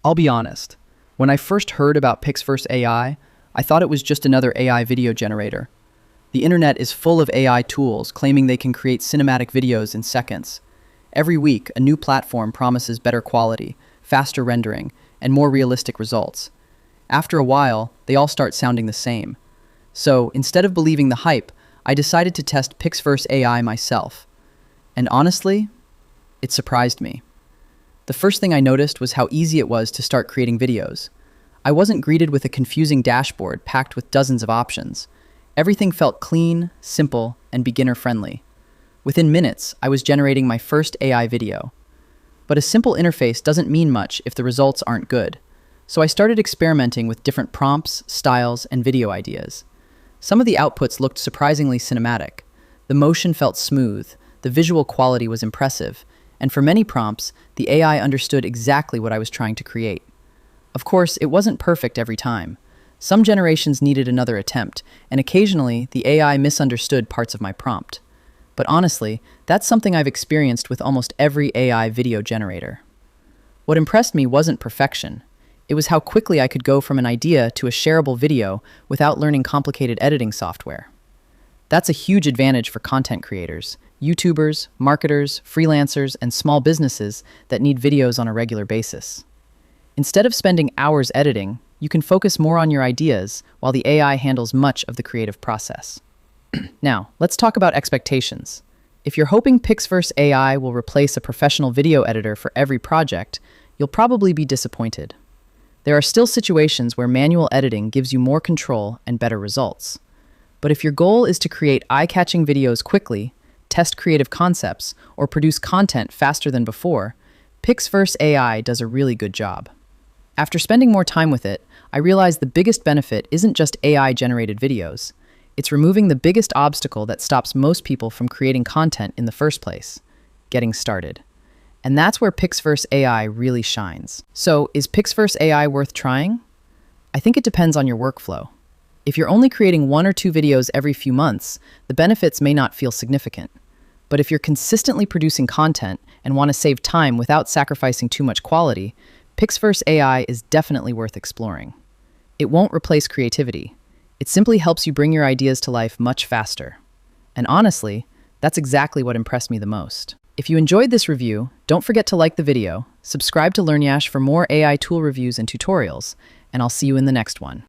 I'll be honest. When I first heard about PixVerse AI, I thought it was just another AI video generator. The internet is full of AI tools claiming they can create cinematic videos in seconds. Every week, a new platform promises better quality, faster rendering, and more realistic results. After a while, they all start sounding the same. So, instead of believing the hype, I decided to test PixVerse AI myself. And honestly, it surprised me. The first thing I noticed was how easy it was to start creating videos. I wasn't greeted with a confusing dashboard packed with dozens of options. Everything felt clean, simple, and beginner-friendly. Within minutes, I was generating my first AI video. But a simple interface doesn't mean much if the results aren't good. So I started experimenting with different prompts, styles, and video ideas. Some of the outputs looked surprisingly cinematic. The motion felt smooth, the visual quality was impressive, and for many prompts, the AI understood exactly what I was trying to create. Of course, it wasn't perfect every time. Some generations needed another attempt, and occasionally, the AI misunderstood parts of my prompt. But honestly, that's something I've experienced with almost every AI video generator. What impressed me wasn't perfection. It was how quickly I could go from an idea to a shareable video without learning complicated editing software. That's a huge advantage for content creators, YouTubers, marketers, freelancers, and small businesses that need videos on a regular basis. Instead of spending hours editing, you can focus more on your ideas while the AI handles much of the creative process. Now, let's talk about expectations. If you're hoping PixVerse AI will replace a professional video editor for every project, you'll probably be disappointed. There are still situations where manual editing gives you more control and better results. But if your goal is to create eye-catching videos quickly, test creative concepts, or produce content faster than before, PixVerse AI does a really good job. After spending more time with it, I realized the biggest benefit isn't just AI-generated videos. It's removing the biggest obstacle that stops most people from creating content in the first place: getting started. And that's where PixVerse AI really shines. So, is PixVerse AI worth trying? I think it depends on your workflow. If you're only creating 1 or 2 videos every few months, the benefits may not feel significant. But if you're consistently producing content and want to save time without sacrificing too much quality, PixVerse AI is definitely worth exploring. It won't replace creativity. It simply helps you bring your ideas to life much faster. And honestly, that's exactly what impressed me the most. If you enjoyed this review, don't forget to like the video, subscribe to LrnYash for more AI tool reviews and tutorials, and I'll see you in the next one.